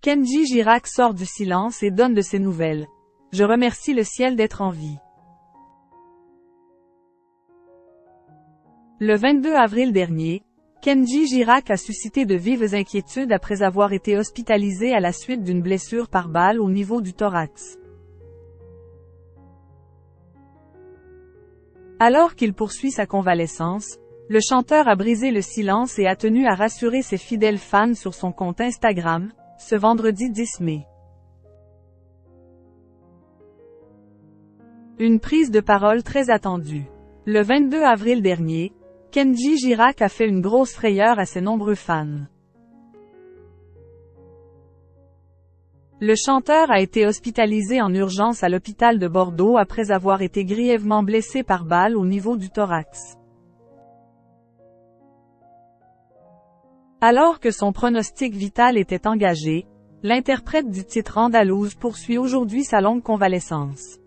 Kenji Girac sort du silence et donne de ses nouvelles. Je remercie le ciel d'être en vie. Le 22 avril dernier, Kenji Girac a suscité de vives inquiétudes après avoir été hospitalisé à la suite d'une blessure par balle au niveau du thorax. Alors qu'il poursuit sa convalescence, le chanteur a brisé le silence et a tenu à rassurer ses fidèles fans sur son compte Instagram, ce vendredi 10 mai. Une prise de parole très attendue. Le 22 avril dernier, Kenji Girac a fait une grosse frayeur à ses nombreux fans. Le chanteur a été hospitalisé en urgence à l'hôpital de Bordeaux après avoir été grièvement blessé par balle au niveau du thorax. Alors que son pronostic vital était engagé, l'interprète du titre andalouse poursuit aujourd'hui sa longue convalescence.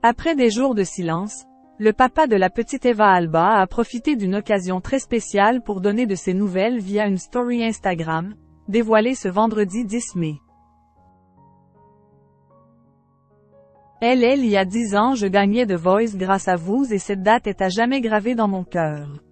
Après des jours de silence, le papa de la petite Eva Alba a profité d'une occasion très spéciale pour donner de ses nouvelles via une story Instagram, dévoilée ce vendredi 10 mai. Il y a 10 ans je gagnais The Voice grâce à vous et cette date est à jamais gravée dans mon cœur.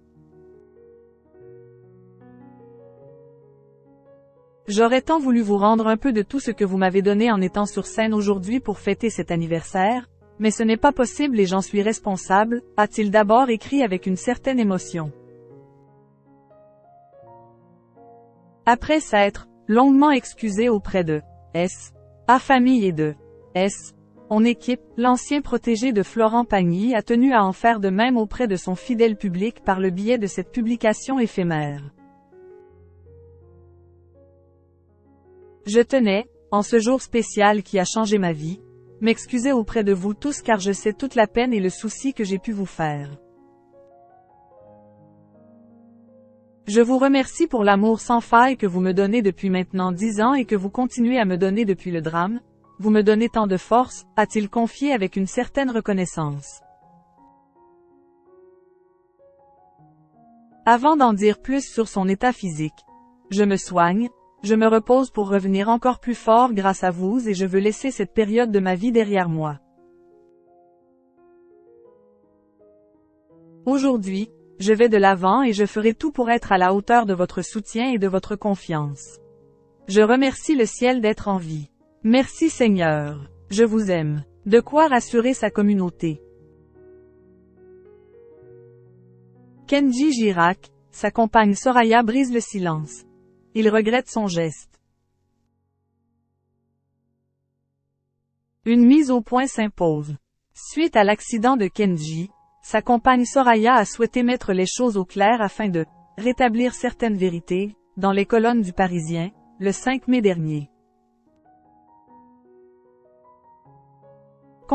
J'aurais tant voulu vous rendre un peu de tout ce que vous m'avez donné en étant sur scène aujourd'hui pour fêter cet anniversaire, mais ce n'est pas possible et j'en suis responsable, a-t-il d'abord écrit avec une certaine émotion. Après s'être longuement excusé auprès de sa famille et de son équipe, l'ancien protégé de Florent Pagny a tenu à en faire de même auprès de son fidèle public par le biais de cette publication éphémère. Je tenais, en ce jour spécial qui a changé ma vie, m'excuser auprès de vous tous car je sais toute la peine et le souci que j'ai pu vous faire. Je vous remercie pour l'amour sans faille que vous me donnez depuis maintenant 10 ans et que vous continuez à me donner depuis le drame. Vous me donnez tant de force, a-t-il confié avec une certaine reconnaissance. Avant d'en dire plus sur son état physique, je me soigne, je me repose pour revenir encore plus fort grâce à vous et je veux laisser cette période de ma vie derrière moi. Aujourd'hui, je vais de l'avant et je ferai tout pour être à la hauteur de votre soutien et de votre confiance. Je remercie le ciel d'être en vie. Merci Seigneur. Je vous aime. De quoi rassurer sa communauté. Kenji Girac, sa compagne Soraya brise le silence. Il regrette son geste. Une mise au point s'impose. Suite à l'accident de Kenji, sa compagne Soraya a souhaité mettre les choses au clair afin de rétablir certaines vérités, dans les colonnes du Parisien, le 5 mai dernier.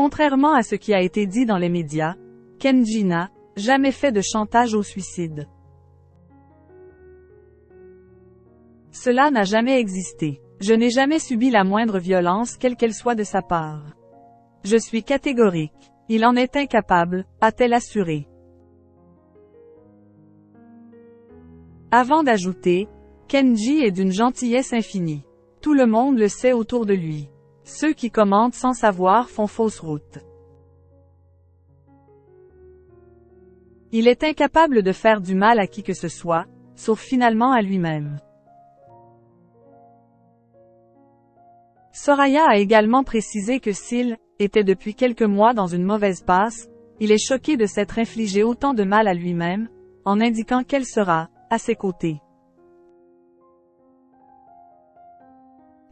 Contrairement à ce qui a été dit dans les médias, Kenji n'a jamais fait de chantage au suicide. Cela n'a jamais existé. Je n'ai jamais subi la moindre violence quelle qu'elle soit de sa part. Je suis catégorique. Il en est incapable, a-t-elle assuré. Avant d'ajouter, Kenji est d'une gentillesse infinie. Tout le monde le sait autour de lui. Ceux qui commentent sans savoir font fausse route. Il est incapable de faire du mal à qui que ce soit, sauf finalement à lui-même. Soraya a également précisé que s'il était depuis quelques mois dans une mauvaise passe, il est choqué de s'être infligé autant de mal à lui-même, en indiquant qu'elle sera à ses côtés.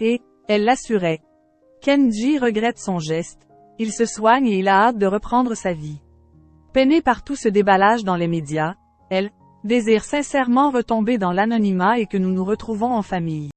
Et elle l'assurait. Kenji regrette son geste, il se soigne et il a hâte de reprendre sa vie. Peinée par tout ce déballage dans les médias, elle désire sincèrement retomber dans l'anonymat et que nous nous retrouvons en famille.